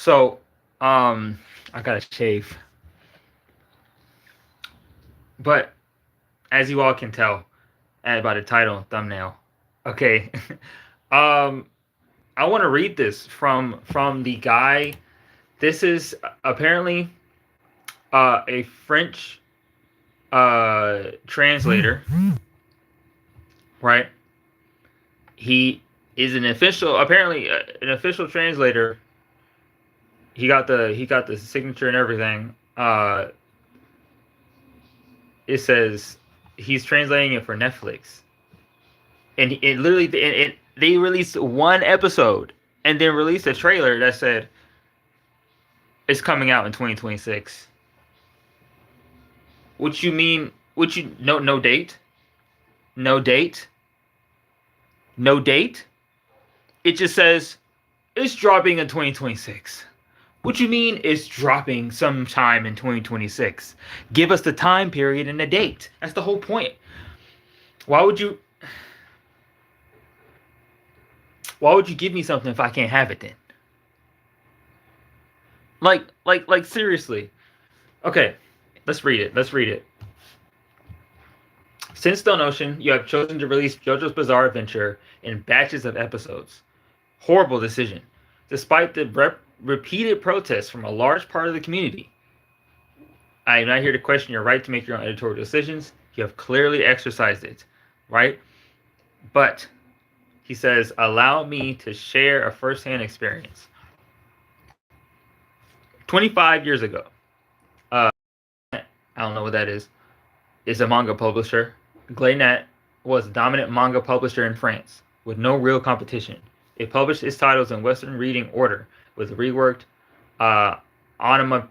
So, I gotta shave, but as you all can tell, by the title and thumbnail, okay. um, I want to read this from the guy. This is apparently a French translator, right? He is an official, apparently an official translator. He got the signature and everything. It says he's translating it for Netflix, and it literally they released one episode and then released a trailer that said it's coming out in 2026. What you mean? What you no date? No date? No date? It just says it's dropping in 2026. What you mean it's dropping sometime in 2026? Give us the time period and the date. That's the whole point. Why would you why would you give me something if I can't have it then? Like seriously. Okay, let's read it. Let's read it. Since Stone Ocean, you have chosen to release JoJo's Bizarre Adventure in batches of episodes. Horrible decision. Despite the repeated protests from a large part of the community, I am not here to question your right to make your own editorial decisions. You have clearly exercised it, right? But, he says, allow me to share a first-hand experience. 25 years ago, I don't know what that is a manga publisher. Glaynat was a dominant manga publisher in France with no real competition. It published its titles in Western reading order with reworked onomatopoeias.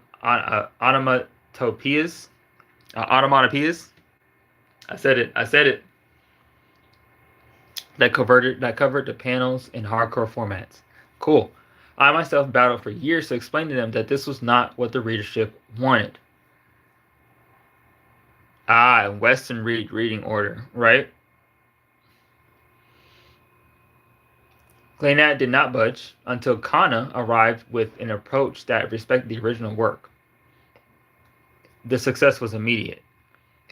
Onomatopoeias. I said it. That covered the panels in hardcore formats. Cool. I myself battled for years to explain to them that this was not what the readership wanted. Western reading order, right? Glaynat did not budge until Kana arrived with an approach that respected the original work. The success was immediate.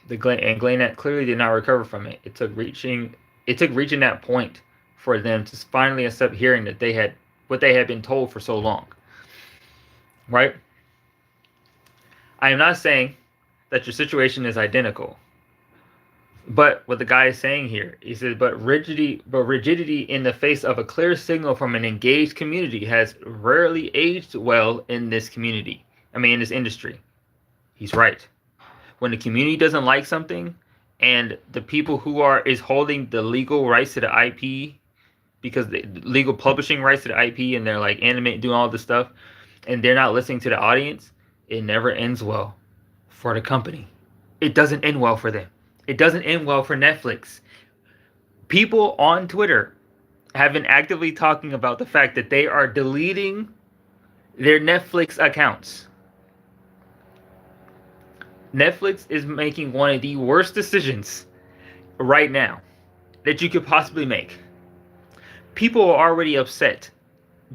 And Glaynat clearly did not recover from it. It took reaching that point for them to finally accept hearing that they had what they had been told for so long. Right? I am not saying that your situation is identical. But what the guy is saying here, he says, but rigidity in the face of a clear signal from an engaged community has rarely aged well in this community. In this industry. He's right. When the community doesn't like something, and the people who is holding the legal rights to the IP, because the legal publishing rights to the IP, and they're like animating, doing all this stuff, and they're not listening to the audience, it never ends well for the company. It doesn't end well for them. It doesn't end well for Netflix. People on Twitter have been actively talking about the fact that they are deleting their Netflix accounts. Netflix is making one of the worst decisions right now that you could possibly make. People are already upset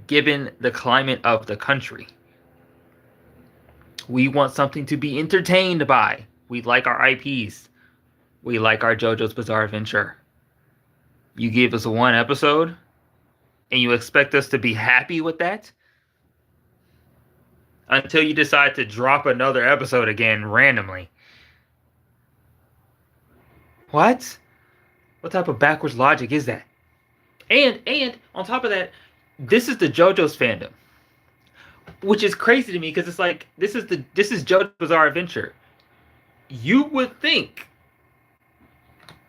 given the climate of the country. We want something to be entertained by. We like our IPs. We like our JoJo's Bizarre Adventure. You give us one episode, and you expect us to be happy with that? Until you decide to drop another episode again randomly. What? What type of backwards logic is that? And on top of that, this is the JoJo's fandom. Which is crazy to me because it's like this is JoJo's Bizarre Adventure. You would think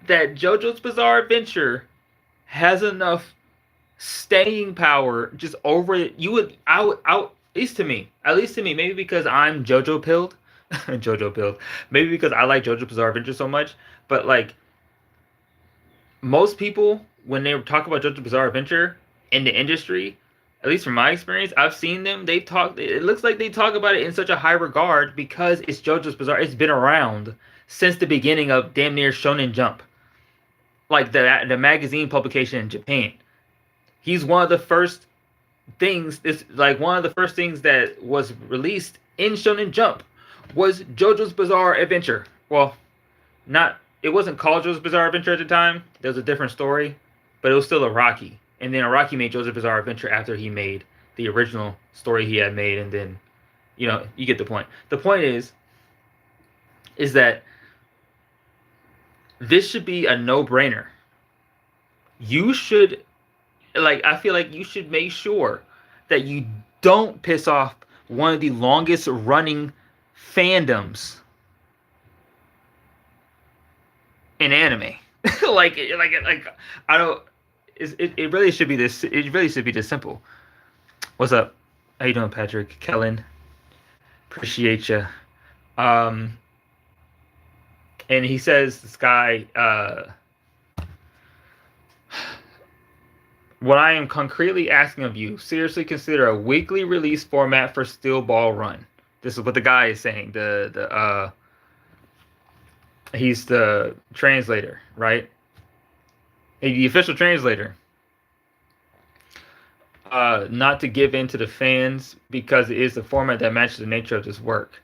that JoJo's Bizarre Adventure has enough staying power just over it. At least to me, maybe because I'm JoJo pilled. JoJo pilled. Maybe because I like JoJo's Bizarre Adventure so much. But like most people, when they talk about JoJo's Bizarre Adventure in the industry, at least from my experience, I've seen them. It looks like they talk about it in such a high regard because it's JoJo's Bizarre. It's been around since the beginning of damn near Shonen Jump. Like the magazine publication in Japan. He's one of the first things. This like one of the first things that was released in Shonen Jump was JoJo's Bizarre Adventure. Well, not it wasn't called JoJo's Bizarre Adventure at the time. There was a different story, but it was still Araki. And then Araki made JoJo's Bizarre Adventure after he made the original story he had made, and then you get the point. The point is that this should be a no-brainer. You should I feel like you should make sure that you don't piss off one of the longest running fandoms in anime. like I don't. It really should be this. It really should be this simple. What's up? How you doing, Patrick? Kellen? Appreciate you. And he says, this guy. What I am concretely asking of you, seriously consider a weekly release format for Steel Ball Run. This is what the guy is saying. He's the translator, right? The official translator. Not to give in to the fans because it is the format that matches the nature of this work.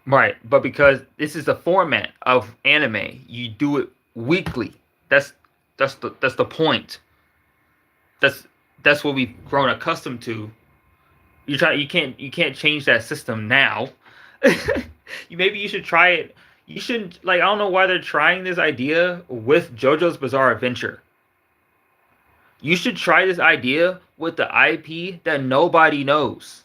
Right, but because this is the format of anime, you do it weekly. That's the point. That's what we've grown accustomed to. You can't change that system now. Maybe you should try it. You shouldn't I don't know why they're trying this idea with JoJo's Bizarre Adventure. You should try this idea with the IP that nobody knows.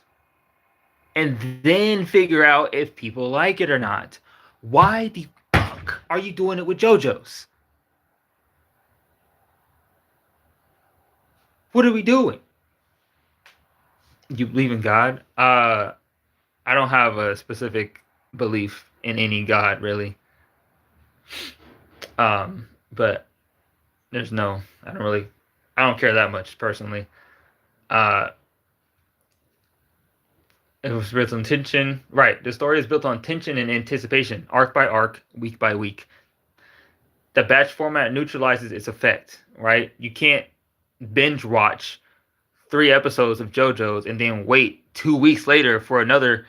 And then figure out if people like it or not. Why the fuck are you doing it with JoJo's? What are we doing? You believe in God? I don't have a specific belief in any God, really. But there's no, I don't care that much, personally. It was built on tension. Right, the story is built on tension and anticipation, arc by arc, week by week. The batch format neutralizes its effect, right? You can't binge watch 3 episodes of JoJo's and then wait 2 weeks later for another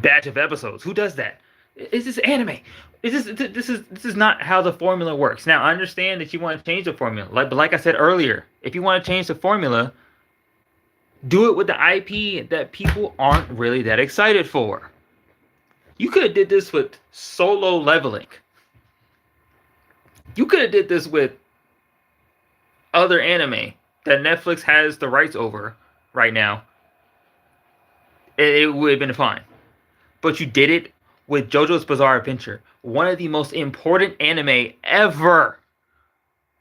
batch of episodes. Who does that? Is this anime? This is not how the formula works. Now, I understand that you want to change the formula, but like I said earlier, if you want to change the formula, do it with the IP that people aren't really that excited for. You could have did this with Solo Leveling. You could have did this with other anime that Netflix has the rights over right now. It would have been fine. But you did it with JoJo's Bizarre Adventure, one of the most important anime ever.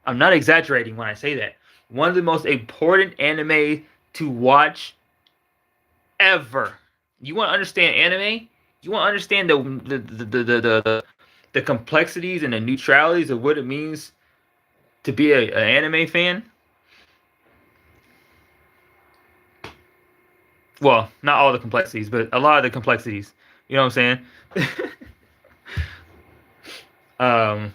I'm not exaggerating when I say that. One of the most important anime to watch ever. You want to understand anime? You want to understand the complexities and the neutralities of what it means to be an anime fan? Well, not all the complexities, but a lot of the complexities. You know what I'm saying?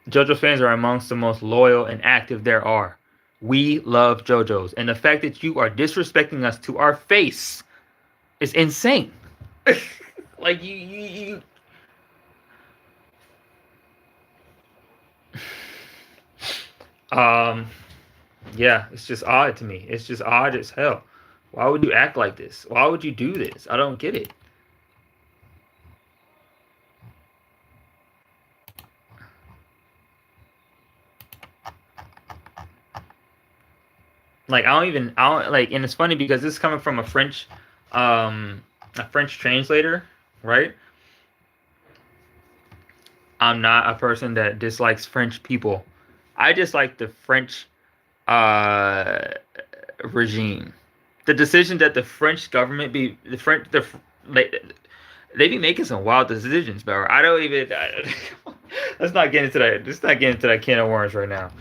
JoJo fans are amongst the most loyal and active there are. We love JoJo's, and the fact that you are disrespecting us to our face is insane. Like you. Yeah, it's just odd to me. It's just odd as hell. Why would you act like this? Why would you do this? I don't get it. Like I don't like, and it's funny because this is coming from a French translator, right? I'm not a person that dislikes French people. I dislike the French regime. The decision that the French government they be making some wild decisions, bro. I don't even. Let's not get into that. Let's not get into that can of worms right now.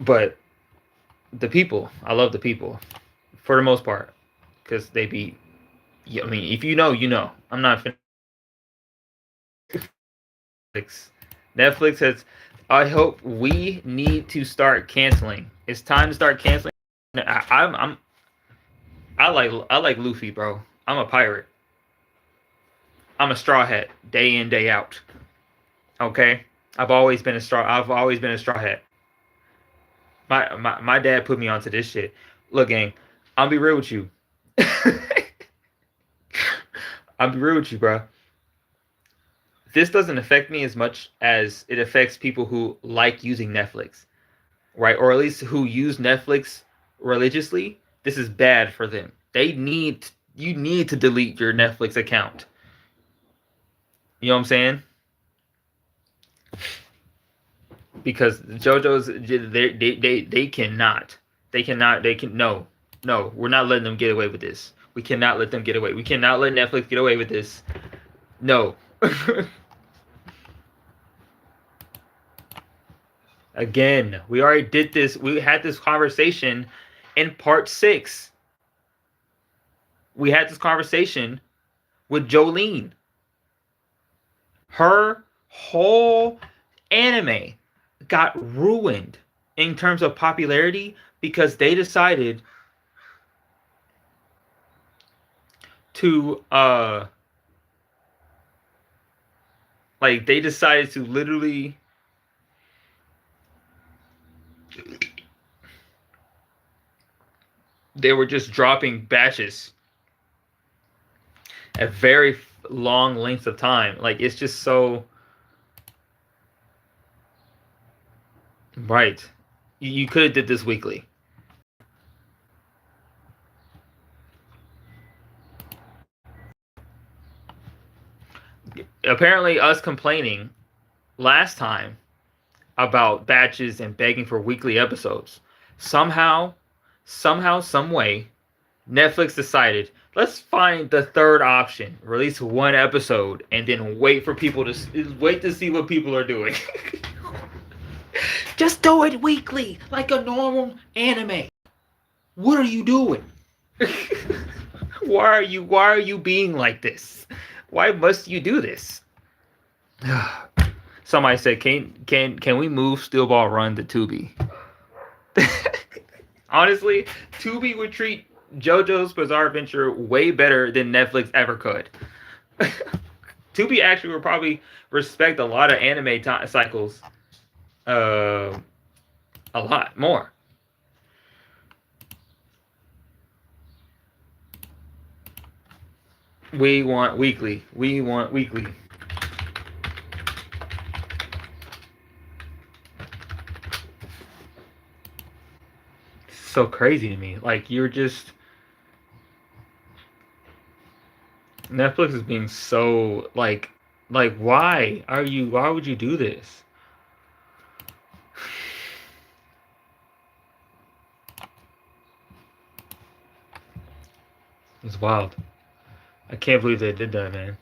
But the people, I love the people, for the most part, because they be. I mean, if you know, you know. I'm not. Netflix has. I hope we need to start canceling. It's time to start canceling. I like Luffy, bro. I'm a pirate. I'm a straw hat, day in day out. Okay, I've always been a straw hat. My dad put me onto this shit. Look, gang, I'll be real with you. I'll be real with you, bro. This doesn't affect me as much as it affects people who like using Netflix, right? Or at least who use Netflix religiously. This is bad for them. You need to delete your Netflix account. You know what I'm saying? Because JoJo's they cannot. They can no, we're not letting them get away with this. We cannot let them get away. We cannot let Netflix get away with this. No. Again, we already did this. We had this conversation in part 6. We had this conversation with Jolene. Her whole anime got ruined in terms of popularity because they decided to they decided to literally they were just dropping batches at very long lengths of time. Like, it's just so right. You could have did this weekly. Apparently, us complaining last time about batches and begging for weekly episodes, somehow, some way, Netflix decided, let's find the third option, release one episode, and then wait to see what people are doing. Just do it weekly, like a normal anime. What are you doing? Why are you being like this? Why must you do this? Somebody said, can we move Steel Ball Run to Tubi? Honestly, Tubi would treat JoJo's Bizarre Adventure way better than Netflix ever could. Tubi actually would probably respect a lot of anime cycles a lot more. We want weekly. We want weekly. So crazy to me. Like, you're just Netflix is being so like why would you do this? It's wild. I can't believe they did that, man.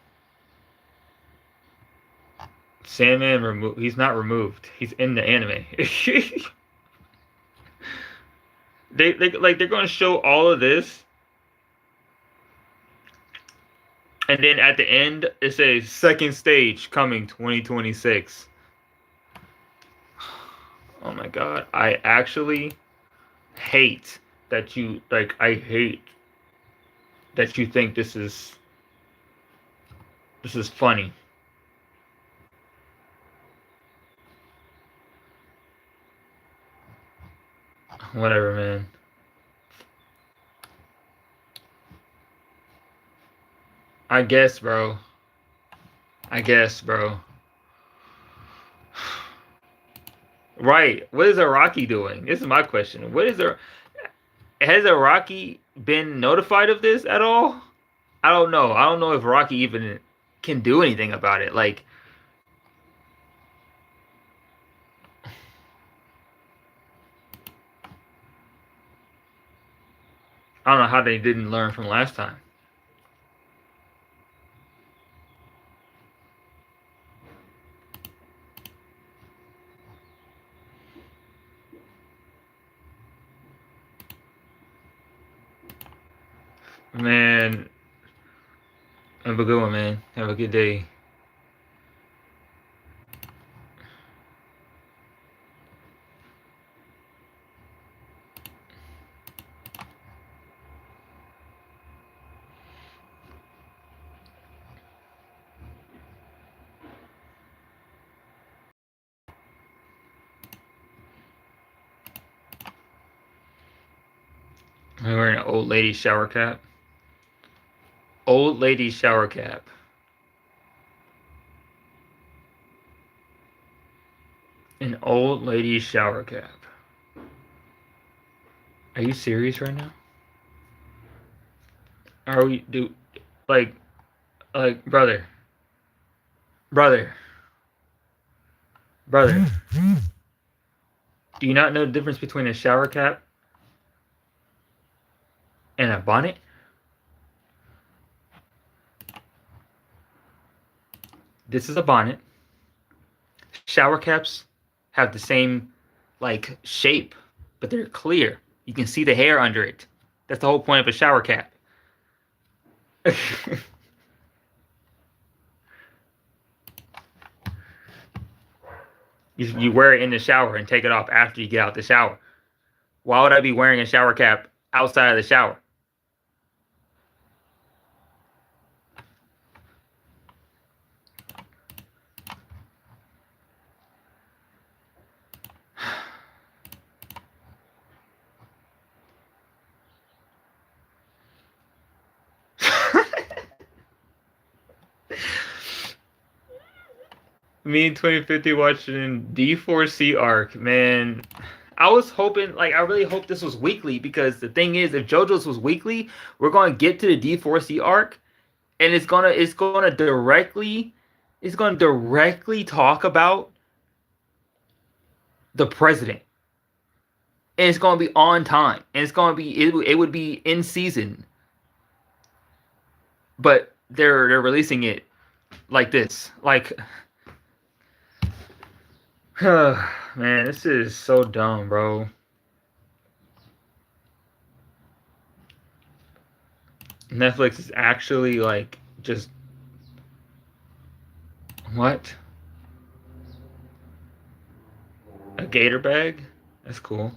Sandman he's not removed. He's in the anime. They're going to show all of this, and then at the end it says second stage coming 2026. Oh my god, I actually hate that you I hate that you think this is funny. Whatever, man. I guess, bro. Right. What is Araki doing? This is my question. Has Araki been notified of this at all? I don't know. I don't know if Araki even can do anything about it. Like, I don't know how they didn't learn from last time. Man, have a good one, man. Have a good day. I'm wearing an old lady shower cap. Old lady shower cap. An old lady shower cap. Are you serious right now? Are we like brother, brother, brother? Do you not know the difference between a shower cap and a bonnet? This is a bonnet. Shower caps have the same like shape, but they're clear. You can see the hair under it. That's the whole point of a shower cap. You wear it in the shower and take it off after you get out the shower. Why would I be wearing a shower cap outside of the shower? Me in 2050 watching D4C arc, man. I was hoping, like, I really hope this was weekly because the thing is, if JoJo's was weekly, we're gonna get to the D4C arc, and it's gonna directly talk about the president, and it's gonna be on time, and it would be in season, but they're releasing it like this, like. Man, this is so dumb, bro. Netflix is actually like just what? A gator bag? That's cool.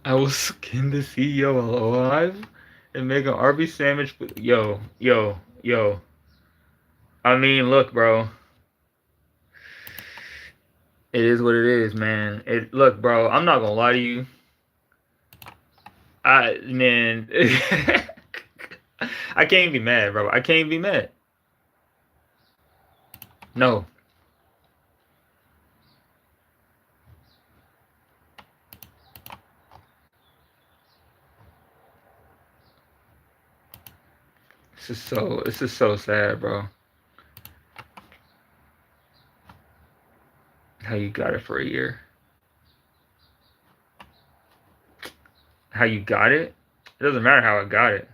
I will skin the CEO alive and make an Arby's sandwich. Yo. I mean, look, bro. It is what it is, man. Look, bro. I'm not gonna lie to you. Man, I can't be mad, bro. I can't be mad. No. This is so sad, bro. How you got it for a year? How you got it? It doesn't matter how I got it.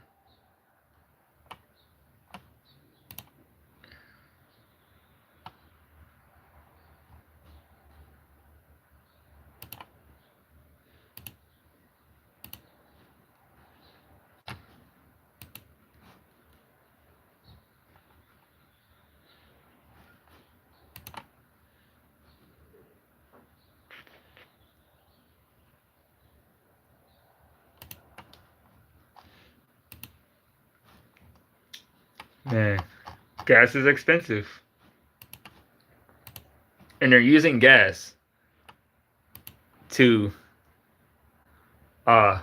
Man, gas is expensive. And they're using gas to go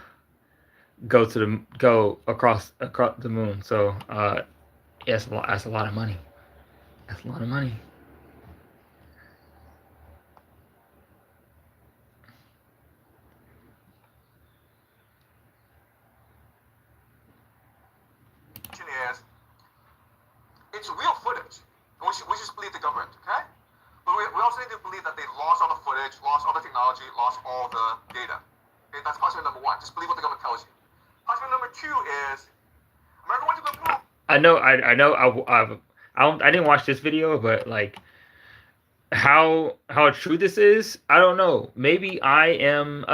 across the moon. So yeah, that's a lot of money. That's a lot of money. It's real footage. We just believe the government, okay? But we also need to believe that they lost all the footage, lost all the technology, lost all the data. Okay, that's possibility number one. Just believe what the government tells you. Possibility number two is America went to the moon. I know. I didn't watch this video, but like how true this is, I don't know. Maybe I am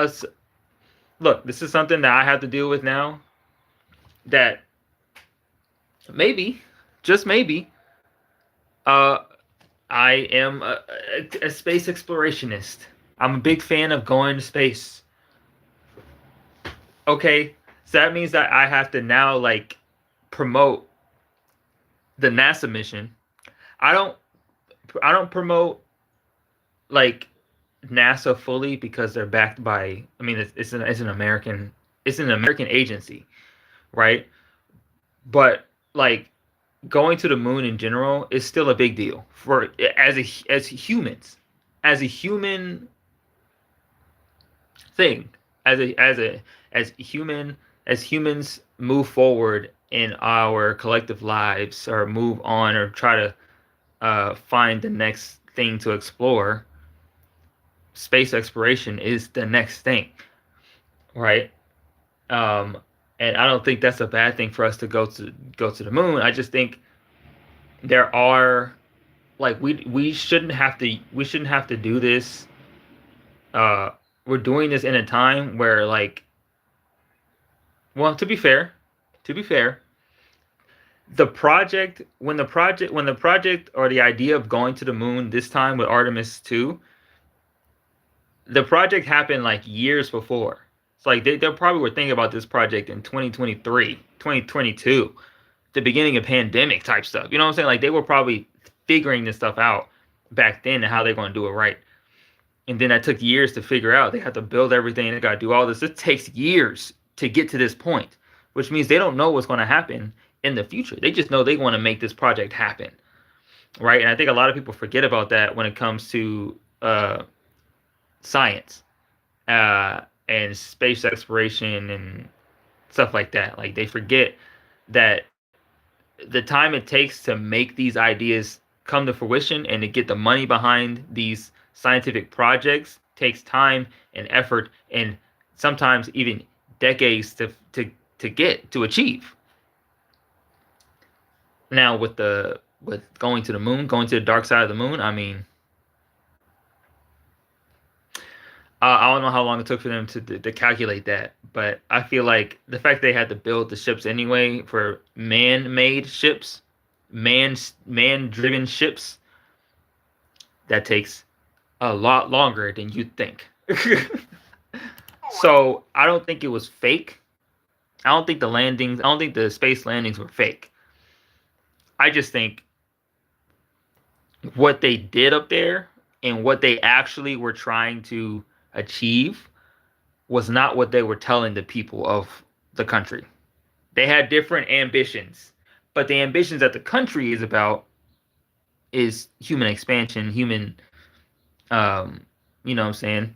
look. This is something that I have to deal with now. That maybe, just maybe, I am a space explorationist. I'm a big fan of going to space. Okay, so that means that I have to now like promote the NASA mission. I don't promote like NASA fully because they're backed by. I mean, it's an American agency, right? But like going to the moon in general is still a big deal for as humans, as a human thing, as humans move forward in our collective lives or move on or try to find the next thing to explore. Space exploration is the next thing, right? Um, and I don't think that's a bad thing for us to go to the moon. I just think there are like we shouldn't have to do this. Uh, we're doing this in a time where like, well, to be fair, when the project or the idea of going to the moon this time with Artemis 2, the project happened like years before. It's like they probably were thinking about this project in 2023, 2022, the beginning of pandemic type stuff. You know what I'm saying? Like they were probably figuring this stuff out back then and how they're going to do it right. And then that took years to figure out. They had to build everything. They got to do all this. It takes years to get to this point, which means they don't know what's going to happen in the future. They just know they want to make this project happen, right? And I think a lot of people forget about that when it comes to science and space exploration and stuff like that. Like they forget that the time it takes to make these ideas come to fruition and to get the money behind these scientific projects takes time and effort and sometimes even decades to get to achieve. Now with going to the moon, going to the dark side of the moon, I mean, I don't know how long it took for them to calculate that, but I feel like the fact they had to build the ships anyway for man-made ships, man-driven ships, that takes a lot longer than you'd think. So I don't think it was fake. I don't think the space landings were fake. I just think what they did up there and what they actually were trying to achieve was not what they were telling the people of the country. They had different ambitions, but the ambitions that the country is about is human expansion, human, you know what I'm saying?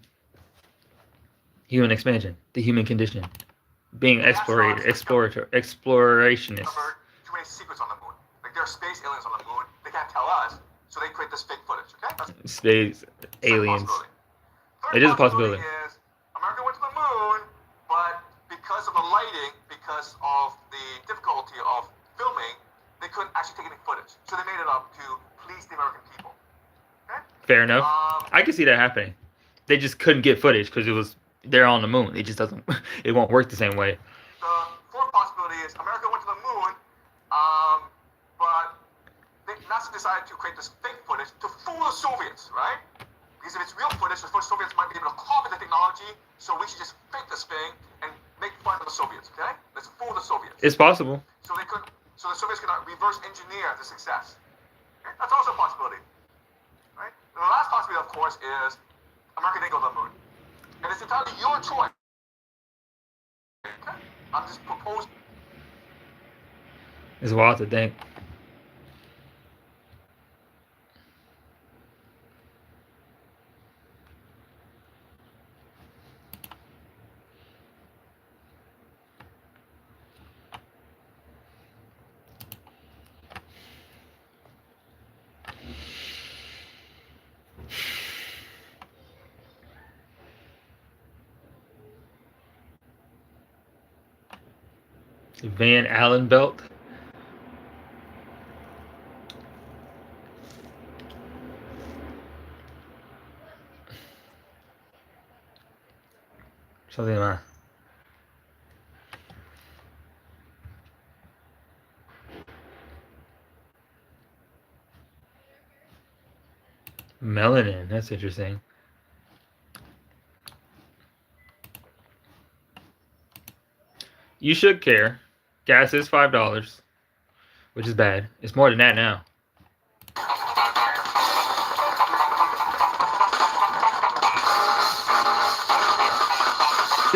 Human expansion, the human condition, being explorationist. Too many secrets on the moon. Like there are space aliens on the moon. They can't tell us, so they create this fake footage. Okay? That's Space aliens. It is a possibility. Is America went to the moon, but because of the lighting, because of the difficulty of filming, they couldn't actually take any footage. So they made it up to please the American people. Okay? Fair enough. I can see that happening. They just couldn't get footage because they're on the moon. It just doesn't. It won't work the same way. The fourth possibility is America went to the moon, but NASA decided to create this fake footage to fool the Soviets, right? Because if it's real footage, the first Soviets might be able to copy the technology, so we should just fake this thing and make fun of the Soviets, okay? Let's fool the Soviets. It's possible. So the Soviets cannot reverse engineer the success. Okay? That's also a possibility, right? And the last possibility, of course, is America didn't go to the moon. And it's entirely your choice. Okay? I'm just proposing. It's wild to think. Van Allen belt. Something like that. Melanin. That's interesting. You should care. Gas is $5, which is bad. It's more than that now.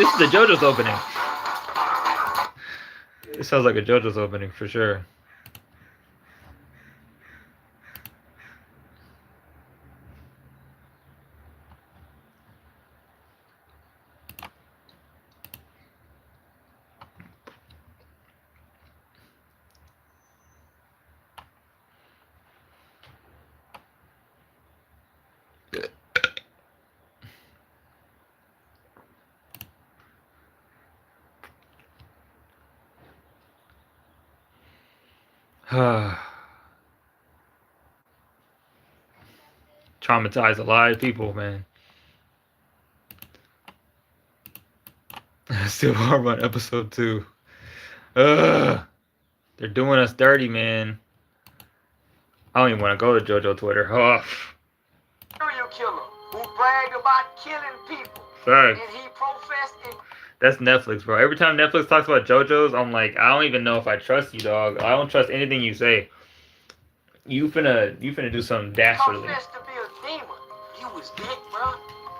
This is the JoJo's opening. It sounds like a JoJo's opening for sure. Traumatize a lot of people, man. Still hard on episode 2. They're doing us dirty, man. I don't even want to go to JoJo Twitter. Serial killer who bragged about killing people. Sorry. And he professed it. That's Netflix, bro. Every time Netflix talks about JoJo's, I'm like, I don't even know if I trust you, dog. I don't trust anything you say. You finna do something dastardly. Confessed to be a demon. You was dead, bro.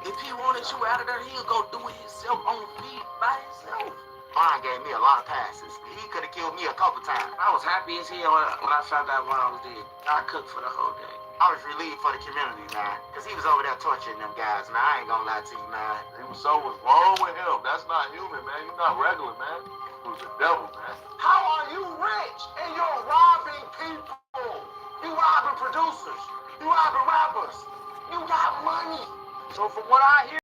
If he wanted you out of there, he'll go do it himself on the feet by himself. Mine gave me a lot of passes. He could have killed me a couple times. I was happy as hell when I found out what I was dead. I cooked for the whole day. I was relieved for the community, man. Because he was over there torturing them guys, man. I ain't gonna lie to you, man. So what's wrong with him? That's not human, man. You're not regular, man. He was the devil, man. How are you rich and you're robbing people? You robbing producers. You robbing rappers. You got money. So from what I hear,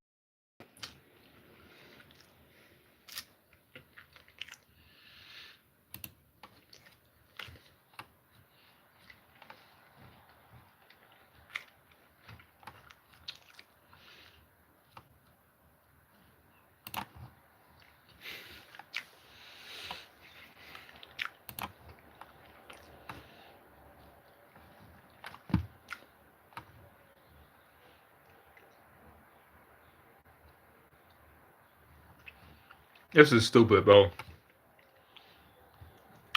This is stupid, bro.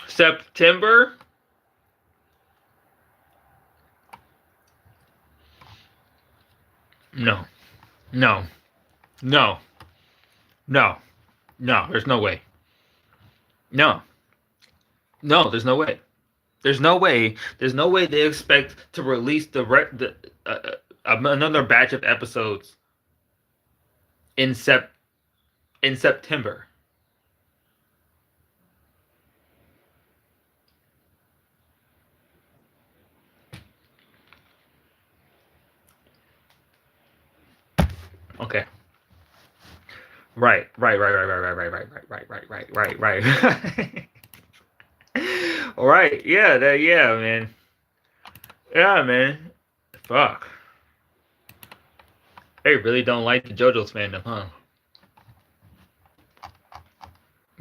September? No. No. No. No. No. There's no way. No. No, there's no way. There's no way. There's no way they expect to release another batch of episodes in September. Okay. Right. All right. Yeah, man. Yeah, man. Fuck. They really don't like the JoJo's fandom, huh?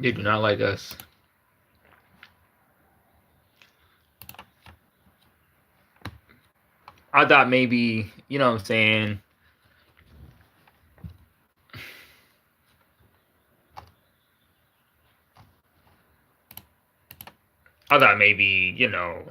They do not like us. I thought maybe, you know what I'm saying? I thought maybe, you know.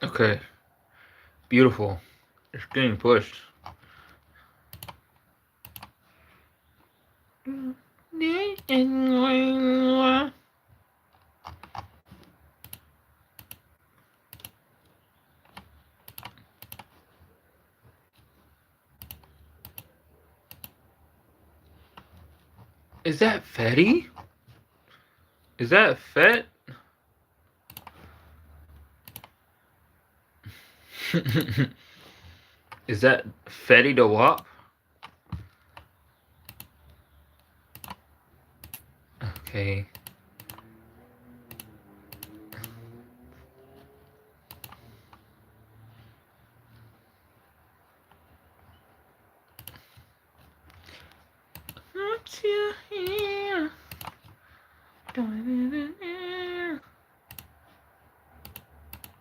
Okay. Beautiful. It's getting pushed. Is that Fetty? Is that Fet? Is that Fetty the Wap? Okay.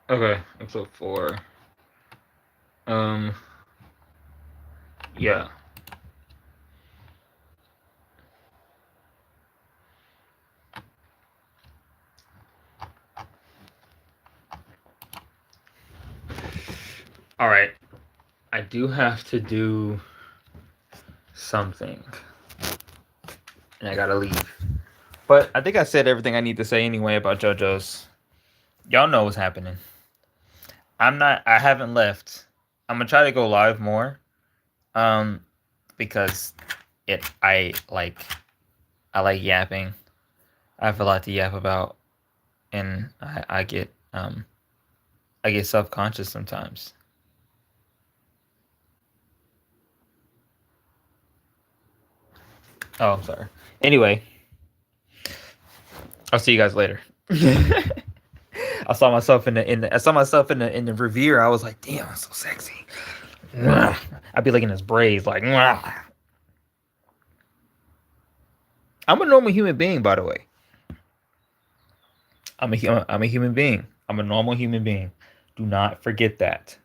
Okay, episode 4. Yeah. All right. I do have to do something. And I gotta leave. But I think I said everything I need to say anyway about JoJo's. Y'all know what's happening. I haven't left. I'm gonna try to go live more. Because I like yapping. I have a lot to yap about, and I get self-conscious sometimes. Oh, I'm sorry. Anyway, I'll see you guys later. I saw myself in the review. I was like, damn, I'm so sexy. I'd be looking at his braids like, I'm a normal human being, by the way. I'm a human being. I'm a normal human being. Do not forget that.